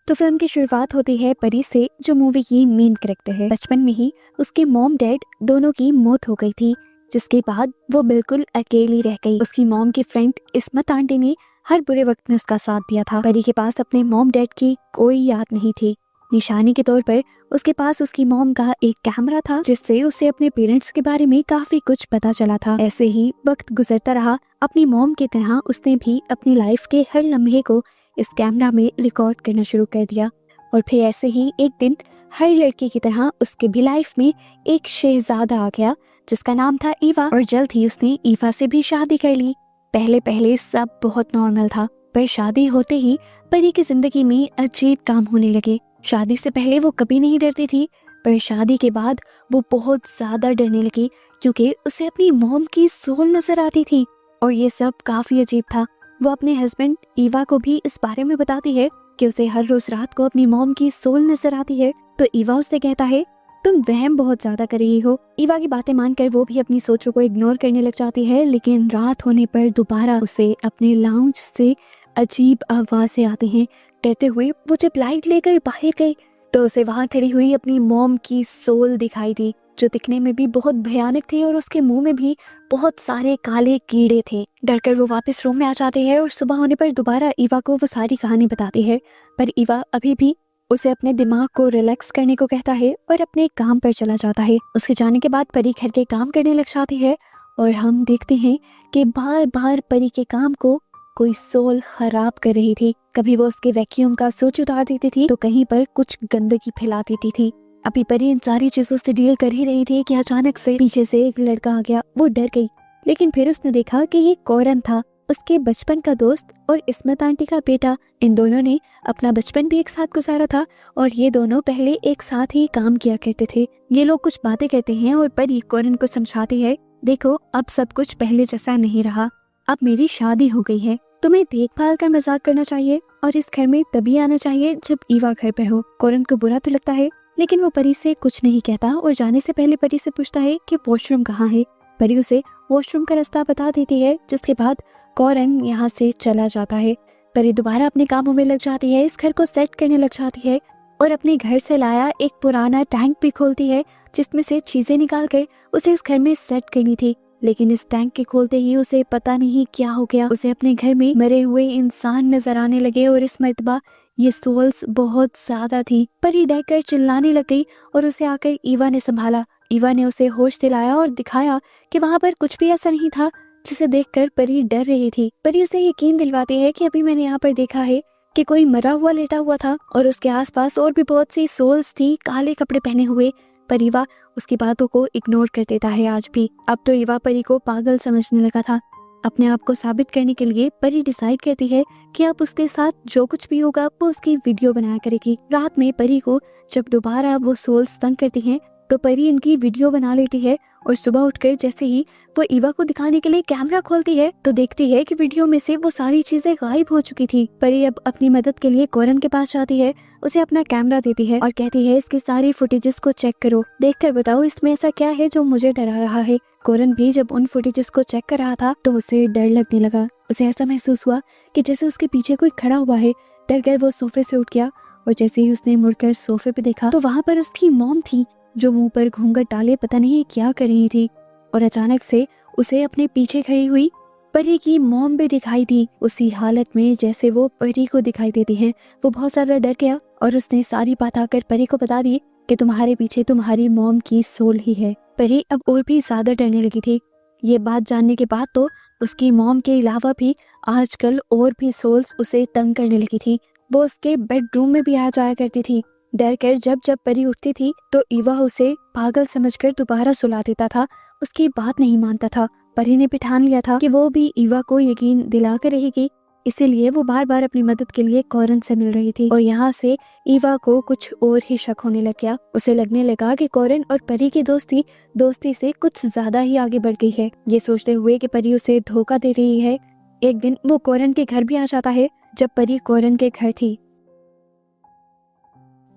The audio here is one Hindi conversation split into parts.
तो फिल्म की शुरुआत होती है परी से, जो मूवी की मेन कैरेक्टर है। बचपन में ही उसके मॉम डैड दोनों की मौत हो गई थी, जिसके बाद वो बिल्कुल अकेली रह गई। उसकी मॉम की फ्रेंड इस्मत आंटी ने हर बुरे वक्त में उसका साथ दिया था। परी के पास अपने मॉम डैड की कोई याद नहीं थी। निशानी के तौर पर उसके पास उसकी मॉम का एक कैमरा था, जिससे उसे अपने पेरेंट्स के बारे में काफी कुछ पता चला था। ऐसे ही वक्त गुजरता रहा। अपनी मॉम की तरह उसने भी अपनी लाइफ के हर लम्हे को इस कैमरा में रिकॉर्ड करना शुरू कर दिया। और फिर ऐसे ही एक दिन हर लड़की की तरह उसके भी लाइफ में एक शहजादा आ गया, जिसका नाम था ईवा। और जल्द ही उसने ईवा से भी शादी कर ली। पहले पहले सब बहुत नॉर्मल था, पर शादी होते ही परी की जिंदगी में अजीब काम होने लगे। शादी से पहले वो कभी नहीं डरती थी, पर शादी के बाद वो बहुत ज्यादा डरने लगी, क्योंकि उसे अपनी मॉम की सोल नजर आती थी। और ये सब काफी अजीब था। वो अपने हस्बैंड ईवा को भी इस बारे में बताती है कि उसे हर रोज रात को अपनी मॉम की सोल नजर आती है। तो ईवा उससे कहता है, तुम वहम बहुत ज्यादा कर रही हो। ईवा की बातें मानकर वो भी अपनी सोचों को इग्नोर करने लग जाती है, लेकिन रात होने पर दोबारा उसे अपने लाउंज से अजीब आवाजें आती हैं। डरते हुए वो जब लाइट लेकर बाहर गई, तो उसे वहां खड़ी हुई अपनी मॉम की सोल दिखाई दी, जो दिखने में भी बहुत भयानक थी और उसके मुंह में भी बहुत सारे काले कीड़े थे। डरकर वो वापस रूम में आ जाती है और सुबह होने पर दोबारा ईवा को वो सारी कहानी बताती है। पर ईवा अभी भी उसे अपने दिमाग को रिलैक्स करने को कहता है और अपने काम पर चला जाता है। उसके जाने के बाद परी घर के काम करने लग जाती है और हम देखते हैं कि बार बार परी के काम को कोई सोल खराब कर रही थी। कभी वो उसके वैक्यूम का स्विच उतार देती थी, तो कहीं पर कुछ गंदगी फैला देती थी। अभी परी इन सारी चीजों से डील कर ही रही थी कि अचानक से पीछे से एक लड़का आ गया। वो डर गई, लेकिन फिर उसने देखा कि ये कौरन था, उसके बचपन का दोस्त और इस्मत आंटी का बेटा। इन दोनों ने अपना बचपन भी एक साथ गुजारा था और ये दोनों पहले एक साथ ही काम किया करते थे। ये लोग कुछ बातें करते हैं और परी कौरन को समझाती है, देखो अब सब कुछ पहले जैसा नहीं रहा, अब मेरी शादी हो गई है, तुम्हें देखभाल कर मजाक करना चाहिए और इस घर में तभी आना चाहिए जब ईवा घर पर हो। कौरन को बुरा तो लगता है, लेकिन वो परी से कुछ नहीं कहता और जाने से पहले परी से पूछता है कि वॉशरूम कहाँ है। परी उसे वॉशरूम का रास्ता बता देती है, जिसके बाद कौरन यहाँ से चला जाता है। परी दोबारा अपने कामों में लग जाती है, इस घर को सेट करने लग जाती है और अपने घर से लाया एक पुराना टैंक भी खोलती है, जिसमें से चीजें निकाल कर उसे इस घर में सेट करनी थी। लेकिन इस टैंक के खोलते ही उसे पता नहीं क्या हो गया, उसे अपने घर में मरे हुए इंसान नजर आने लगे और इस मर्तबा ये सोल्स बहुत ज्यादा थी। परी डर कर चिल्लाने लग गई और उसे आकर ईवा ने संभाला। ईवा ने उसे होश दिलाया और दिखाया कि वहाँ पर कुछ भी ऐसा नहीं था जिसे देखकर परी डर रही थी। परी उसे यकीन दिलवाती है कि अभी मैंने यहाँ पर देखा है कि कोई मरा हुआ लेटा हुआ था और उसके आसपास और भी बहुत सी सोल्स थी काले कपड़े पहने हुए। पर ईवा उसकी बातों को इग्नोर कर देता है आज भी। अब तो ईवा परी को पागल समझने लगा था। अपने आप को साबित करने के लिए परी डिसाइड करती है कि अब उसके साथ जो कुछ भी होगा वो उसकी वीडियो बनाया करेगी। रात में परी को जब दोबारा वो सोल्स तंग करती हैं, तो परी इनकी वीडियो बना लेती है और सुबह उठकर जैसे ही वो ईवा को दिखाने के लिए कैमरा खोलती है, तो देखती है कि वीडियो में से वो सारी चीजें गायब हो चुकी थी। परी अब अपनी मदद के लिए कौरन के पास जाती है, उसे अपना कैमरा देती है और कहती है, इसकी सारी फुटेजेस को चेक करो, देखकर बताओ इसमें ऐसा क्या है जो मुझे डरा रहा है। कौरन भी जब उन फुटेजेस को चेक कर रहा था, तो उसे डर लगने लगा। उसे ऐसा महसूस हुआ कि जैसे उसके पीछे कोई खड़ा हुआ है। डर कर वो सोफे से उठ गया और जैसे ही उसने मुड़कर सोफे पे देखा, तो वहाँ पर उसकी मॉम थी, जो मुंह पर घूंघट डाले पता नहीं क्या कर रही थी। और अचानक से उसे अपने पीछे खड़ी हुई परी की मॉम भी दिखाई दी, उसी हालत में जैसे वो परी को दिखाई देती है। वो बहुत ज्यादा डर गया और उसने सारी बात आकर परी को बता दी कि तुम्हारे पीछे तुम्हारी मॉम की सोल ही है। परी अब और भी ज्यादा डरने लगी थी। ये बात जानने के बाद तो उसकी मॉम के अलावा भी आजकल और भी सोल्स उसे तंग करने लगी थी। वो उसके बेडरूम में भी आ जाया करती थी। डर कर जब जब परी उठती थी, तो ईवा उसे पागल समझकर दोबारा सुला देता था। उसकी बात नहीं मानता था। परी ने भी ठान लिया था कि वो भी ईवा को यकीन दिला कर रहेगी, इसीलिए वो बार बार अपनी मदद के लिए कौरन से मिल रही थी। और यहाँ से ईवा को कुछ और ही शक होने लग गया। उसे लगने लगा कि कौरन और परी की दोस्ती से कुछ ज्यादा ही आगे बढ़ गई है। ये सोचते हुए कि परी उसे धोखा दे रही है, एक दिन वो कौरन के घर भी आ जाता है, जब परी कौरन के घर थी।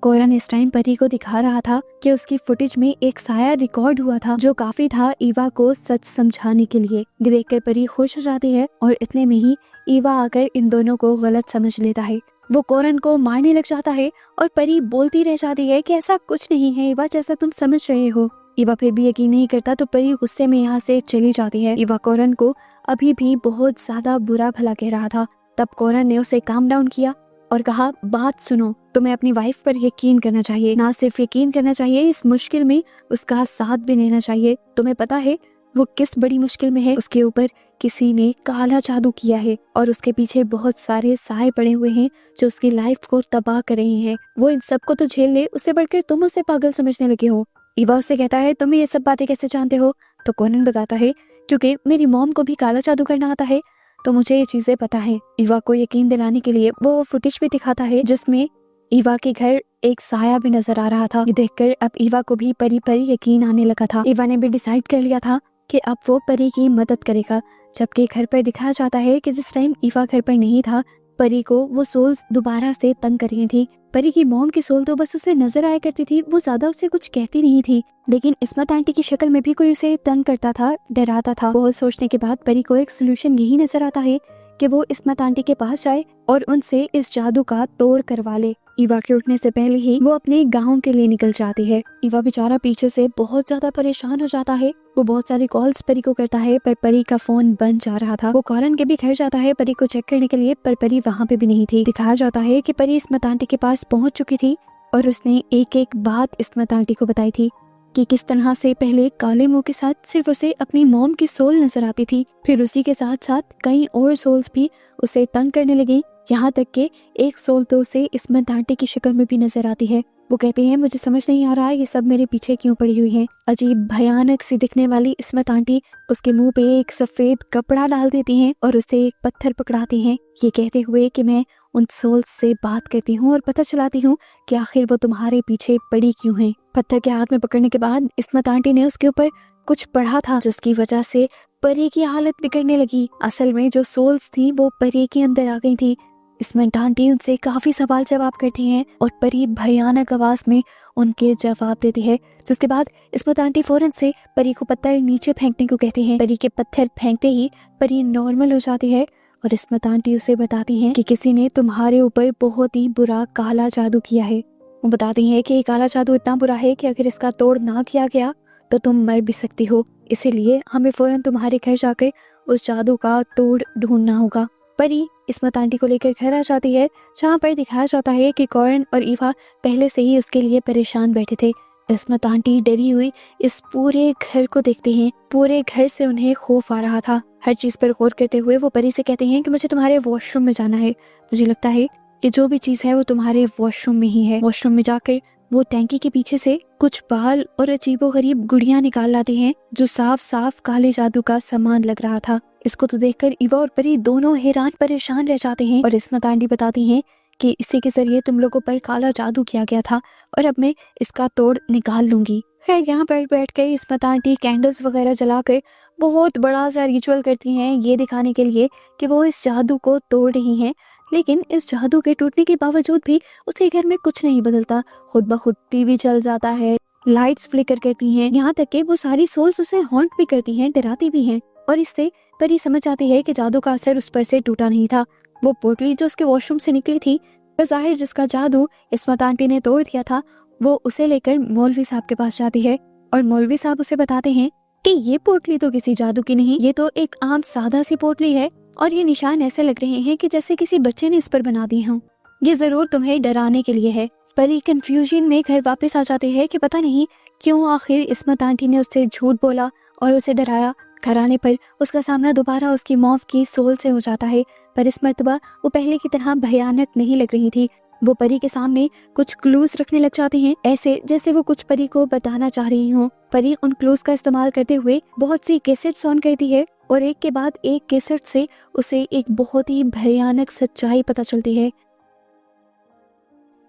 कौरन इस टाइम परी को दिखा रहा था कि उसकी फुटेज में एक साया रिकॉर्ड हुआ था, जो काफी था ईवा को सच समझाने के लिए। देखकर परी खुश हो जाती है और इतने में ही ईवा आकर इन दोनों को गलत समझ लेता है। वो कौरन को मारने लग जाता है और परी बोलती रह जाती है कि ऐसा कुछ नहीं है इवा, जैसा तुम समझ रहे हो। इवा फिर भी यकीन नहीं करता तो परी गुस्से में यहाँ से चली जाती है। इवा कौरन को अभी भी बहुत ज्यादा बुरा भला कह रहा था। तब कौरन ने उसे काम डाउन किया और कहा, बात सुनो, तुम्हें अपनी वाइफ पर यकीन करना चाहिए। ना सिर्फ यकीन करना चाहिए, इस मुश्किल में उसका साथ भी लेना चाहिए। तुम्हें पता है वो किस बड़ी मुश्किल में है? उसके ऊपर किसी ने काला जादू किया है और उसके पीछे बहुत सारे साए पड़े हुए हैं जो उसकी लाइफ को तबाह कर रहे हैं। वो इन सबको तो झेल ले, उससे बढ़कर तुम उसे पागल समझने लगे हो। इवा उससे कहता है, तुम ये सब बातें कैसे जानते हो? तो कौरन बताता है, क्योंकि मेरी मॉम को भी काला जादू करना आता है, तो मुझे ये चीजें पता है। इवा को यकीन दिलाने के लिए वो फुटेज भी दिखाता है जिसमें इवा के घर एक साया भी नजर आ रहा था। ये देखकर अब इवा को भी परी पर यकीन आने लगा था। इवा ने भी डिसाइड कर लिया था कि अब वो परी की मदद करेगा। जबकि घर पर दिखाया जाता है कि जिस टाइम इवा घर पर नहीं था, परी को वो सोल्स दोबारा से तंग कर रही थी। परी की मॉम की सोल तो बस उसे नजर आया करती थी, वो ज्यादा उसे कुछ कहती नहीं थी, लेकिन इस्मत आंटी की शक्ल में भी कोई उसे तंग करता था, डराता था। बहुत सोचने के बाद परी को एक सोल्यूशन यही नजर आता है कि वो इस्मत आंटी के पास जाए और उनसे इस जादू का तोड़ करवा ले। इवा के उठने से पहले ही वो अपने गांव के लिए निकल जाती है। इवा बेचारा पीछे से बहुत ज्यादा परेशान हो जाता है। वो बहुत सारी कॉल्स परी को करता है पर परी का फोन बंद जा रहा था। वो कौरन के भी घर जाता है परी को चेक करने के लिए, पर परी वहाँ पे भी नहीं थी। दिखाया जाता है कि परी इस्मत आंटी के पास पहुंच चुकी थी और उसने एक एक बात इस्मत आंटी को बताई थी कि किस तरह से पहले काले मुंह के साथ सिर्फ उसे अपनी मॉम की सोल नजर आती थी, फिर उसी के साथ साथ कई और सोल्स भी उसे तंग करने लगी। यहाँ तक कि एक सोल तो उसे इस्मत आंटी की शक्ल में भी नजर आती है। वो कहती है, मुझे समझ नहीं आ रहा है ये सब मेरे पीछे क्यों पड़ी हुई है। अजीब भयानक सी दिखने वाली इस्मत आंटी उसके मुंह पे एक सफेद कपड़ा डाल देती हैं और उसे एक पत्थर पकड़ाती हैं, ये कहते हुए कि मैं उन सोल्स से बात करती हूँ और पता चलाती हूँ कि आखिर वो तुम्हारे पीछे पड़ी क्यों है। पत्थर के हाथ में पकड़ने के बाद इस्मत आंटी ने उसके ऊपर कुछ पढ़ा था जिसकी वजह से परी की हालत बिगड़ने लगी। असल में जो सोल्स थी वो परी के अंदर आ गई थी। इस्मत आंटी उनसे काफी सवाल जवाब करती हैं और परी भयानक आवाज में उनके जवाब देती है, जिसके बाद इस्मत आंटी फौरन से परी को पत्थर नीचे फेंकने को कहती हैं। परी के पत्थर फेंकते ही परी नॉर्मल हो जाती है और इस्मत आंटी उसे बताती हैं कि किसी ने तुम्हारे ऊपर बहुत ही बुरा काला जादू किया है। वो बताती हैं कि ये काला जादू इतना बुरा है कि अगर इसका तोड़ ना किया गया तो तुम मर भी सकती हो, इसीलिए हमें फौरन तुम्हारे घर जाकर उस जादू का तोड़ ढूंढना होगा। परी इस्मत आंटी को लेकर घर आ जाती है, जहाँ पर दिखाया जाता है कि कौरन और ईवा पहले से ही उसके लिए परेशान बैठे थे। इस्मत आंटी डरी हुई इस पूरे घर को देखते हैं। पूरे घर से उन्हें खौफ आ रहा था। हर चीज पर गौर करते हुए वो परी से कहते हैं कि मुझे तुम्हारे वॉशरूम में जाना है। मुझे लगता है कि जो भी चीज है वो तुम्हारे वॉशरूम में ही है। वॉशरूम में जाकर वो टैंकी के पीछे से कुछ बाल और अजीबोगरीब गुड़ियां निकाल लाते हैं जो साफ साफ काले जादू का सामान लग रहा था। इसको तो देखकर ईवा और परी दोनों हैरान परेशान रह जाते हैं और इस्मत आंटी बताती हैं कि इसी के जरिए तुम लोगों पर काला जादू किया गया था और अब मैं इसका तोड़ निकाल लूंगी। खैर यहाँ पर बैठ कर इस्मत आंटी कैंडल्स वगैरह जलाकर बहुत बड़ा सा रिचुअल करती हैं, ये दिखाने के लिए कि वो इस जादू को तोड़ रही हैं। लेकिन इस जादू के टूटने के बावजूद भी उसके घर में कुछ नहीं बदलता। खुद ब खुद टीवी चल जाता है, लाइट्स फ्लिकर करती हैं, यहाँ तक कि वो सारी सोल्स उसे हॉन्ट भी करती हैं, डराती भी हैं। और इससे परी समझ आती है कि जादू का असर उस पर से टूटा नहीं था। वो पोटली जो उसके वॉशरूम से निकली थी, बज़ाहिर जिसका जादू इस्मत आंटी ने तोड़ दिया था, वो उसे लेकर मौलवी साहब के पास जाती है और मौलवी साहब उसे बताते हैं कि ये पोटली तो किसी जादू की नहीं, ये तो एक आम सादा सी पोटली है और ये निशान ऐसे लग रहे हैं कि जैसे किसी बच्चे ने इस पर बना दिए हों। ये जरूर तुम्हें डराने के लिए है। परी कंफ्यूजन में घर वापस आ जाती है कि पता नहीं क्यों आखिर इस्मत आंटी ने उससे झूठ बोला और उसे डराया। घर आने पर उसका सामना दोबारा उसकी मौत की सोल से हो जाता है, पर इस मर्तबा वो पहले की तरह भयानक नहीं लग रही थी। वो परी के सामने कुछ क्लूज रखने लग जाते हैं, ऐसे जैसे वो कुछ परी को बताना चाह रही हो। परी उन क्लूज का इस्तेमाल करते हुए बहुत सी कैसेट्स ऑन करती है और एक के बाद एक कैसेट से उसे एक बहुत ही भयानक सच्चाई पता चलती है।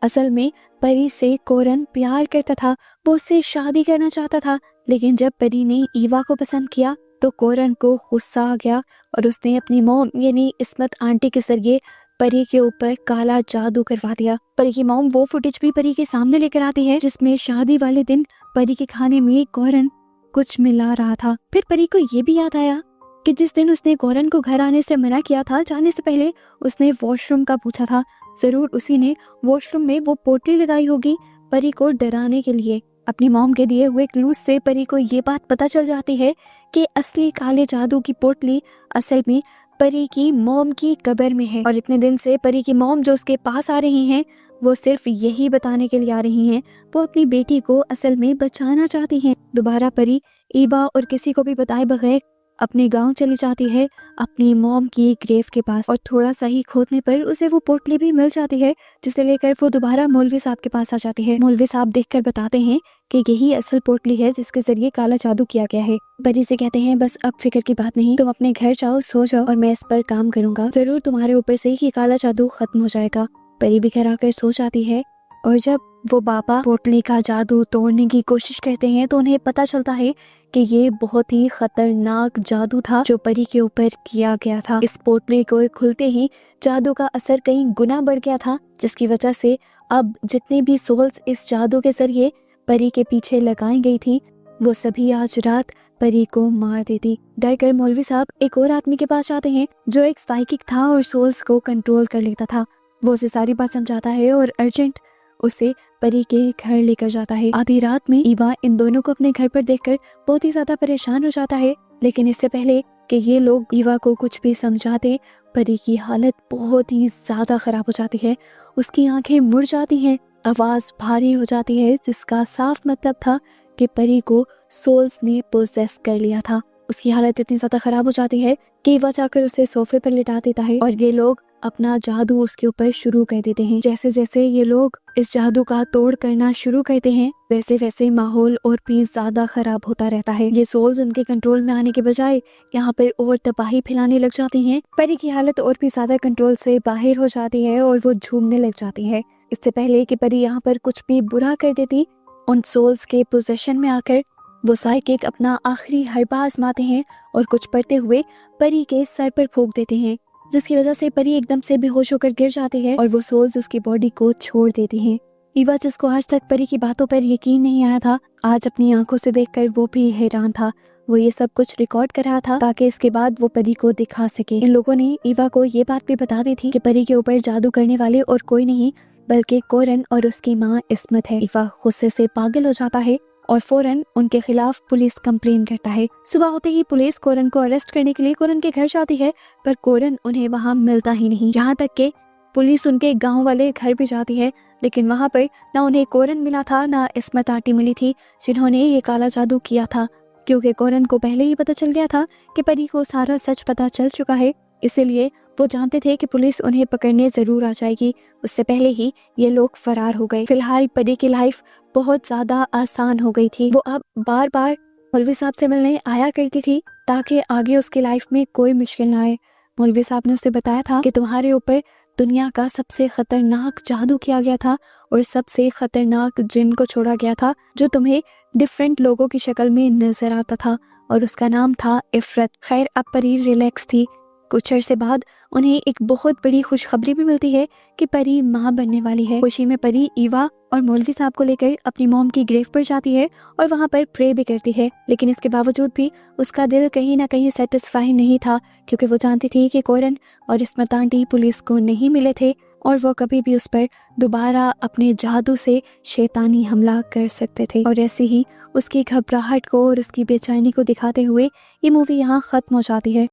असल में परी से कौरन प्यार करता था, वो उससे शादी करना चाहता था, लेकिन जब परी ने ईवा को पसंद किया तो कौरन को गुस्सा आ गया और उसने अपनी मॉम यानी इस्मत आंटी के जरिए परी के ऊपर काला जादू करवा दिया। परी की मॉम वो फुटेज भी परी के सामने लेकर आती है जिसमें शादी वाले दिन परी के खाने में कौरन कुछ मिला रहा था। फिर परी को ये भी याद आया कि जिस दिन उसने कौरन को घर आने से मना किया था, जाने से पहले उसने वॉशरूम का पूछा था, जरूर उसी ने वॉशरूम में वो पोटली लगाई होगी परी को डराने के लिए। अपनी मॉम के दिए हुए क्लूज से परी को ये बात पता चल जाती है कि असली काले जादू की पोटली असल में परी की मॉम की कब्र में है। और इतने दिन से परी की मॉम जो उसके पास आ रही हैं वो सिर्फ यही बताने के लिए आ रही हैं वो अपनी बेटी को असल में बचाना चाहती हैं। दोबारा परी ईवा और किसी को भी बताए बगैर अपने गांव चली जाती है अपनी मॉम की ग्रेव के पास। और थोड़ा सा ही खोदने पर उसे वो पोटली भी मिल जाती है जिसे लेकर वो दोबारा मौलवी साहब के पास आ जाती है। मौलवी साहब देखकर बताते हैं कि यही असल पोटली है जिसके जरिए काला जादू किया गया है। परी से कहते हैं बस अब फिक्र की बात नहीं, तुम अपने घर जाओ, सो जाओ और मैं इस पर काम करूंगा, जरूर तुम्हारे ऊपर से ही काला जादू खत्म हो जाएगा। परी भी घर आकर सो जाती है और जब वो बाबा पोटली का जादू तोड़ने की कोशिश करते हैं तो उन्हें पता चलता है कि ये बहुत ही खतरनाक जादू था जो परी के ऊपर किया गया था। इस पोटली को खुलते ही जादू का असर कई गुना बढ़ गया था जिसकी वजह से अब जितने भी सोल्स इस जादू के जरिए परी के पीछे लगाई गई थी वो सभी आज रात परी को मार देती। डर कर मौलवी साहब एक और आदमी के पास जाते हैं जो एक साइकिक था और सोल्स को कंट्रोल कर लेता था। वो उसे सारी बात समझाता है और अर्जेंट उसे परी के घर लेकर जाता है। आधी रात में ईवा इन दोनों को अपने घर पर देखकर बहुत ही ज्यादा परेशान हो जाता है, लेकिन इससे पहले कि ये लोग ईवा को कुछ भी समझाते परी की हालत बहुत ही ज्यादा खराब हो जाती है। उसकी आंखें मुड़ जाती हैं, आवाज भारी हो जाती है जिसका साफ मतलब था कि परी को सोल्स ने पोसेस कर लिया था। उसकी हालत इतनी ज्यादा खराब हो जाती है कि ईवा जाकर उसे सोफे पर लिटा देता है और ये लोग अपना जादू उसके ऊपर शुरू कर देते हैं। जैसे जैसे ये लोग इस जादू का तोड़ करना शुरू करते हैं वैसे वैसे माहौल और भी ज्यादा खराब होता रहता है। ये सोल्स उनके कंट्रोल में आने के बजाय यहाँ पर और तबाही फैलाने लग जाती हैं। परी की हालत और भी ज्यादा कंट्रोल से बाहर हो जाती है और वो झूमने लग जाती है। इससे पहले कि परी यहाँ पर कुछ भी बुरा कर देती, उन सोल्स के पोजेशन में आकर वो साइकिक अपना आखिरी हरबा आजमाते हैं और कुछ पढ़ते हुए परी के सर पर फूंक देते हैं जिसकी वजह से परी एकदम से बेहोश होकर गिर जाती है और वो सोल्स उसकी बॉडी को छोड़ देती हैं। ईवा जिसको आज तक परी की बातों पर यकीन नहीं आया था आज अपनी आंखों से देखकर वो भी हैरान था। वो ये सब कुछ रिकॉर्ड कर रहा था ताकि इसके बाद वो परी को दिखा सके। इन लोगों ने ईवा को ये बात भी बता दी थी कि परी के ऊपर जादू करने वाले और कोई नहीं बल्कि कोरन और उसकी माँ इस्मत है। ईवा गुस्से से पागल हो जाता है और फौरन उनके खिलाफ पुलिस कंप्लेन करता है। सुबह होते ही पुलिस कोरन को अरेस्ट करने के लिए कोरन के घर जाती है पर कोरन उन्हें वहां मिलता ही नहीं। यहाँ तक कि पुलिस उनके गांव वाले घर भी जाती है लेकिन वहां पर ना उन्हें कोरन मिला था ना इस्मत आंटी मिली थी जिन्होंने ये काला जादू किया था, क्योंकि कोरन को पहले ही पता चल गया था कि परी को सारा सच पता चल चुका है। इसीलिए वो जानते थे कि पुलिस उन्हें पकड़ने जरूर आ जाएगी। उससे पहले ही ये लोग फरार हो गए। फिलहाल परी की लाइफ बहुत ज्यादा आसान हो गई थी। वो अब बार बार मौलवी साहब से मिलने आया करती थी ताकि आगे उसकी लाइफ में कोई मुश्किल ना आए। मौलवी साहब ने उसे बताया था कि तुम्हारे ऊपर दुनिया का सबसे खतरनाक जादू किया गया था और सबसे खतरनाक जिन को छोड़ा गया था जो तुम्हें डिफरेंट लोगों की शक्ल में नजर आता था और उसका नाम था इफरत। खैर अब परी रिलैक्स थी। कुछ अरसे बाद उन्हें एक बहुत बड़ी खुशखबरी भी मिलती है कि परी माँ बनने वाली है। खुशी में परी ईवा और मौलवी साहब को लेकर अपनी मॉम की ग्रेव पर जाती है और वहाँ पर प्रे भी करती है, लेकिन इसके बावजूद भी उसका दिल कहीं ना कहीं सेटिस्फाई नहीं था क्योंकि वो जानती थी कि कोरन और इस्मत आंटी पुलिस को नहीं मिले थे और वो कभी भी उस पर दोबारा अपने जादू से शैतानी हमला कर सकते थे। और ऐसे ही उसकी घबराहट को और उसकी बेचैनी को दिखाते हुए ये मूवी यहाँ खत्म हो जाती है।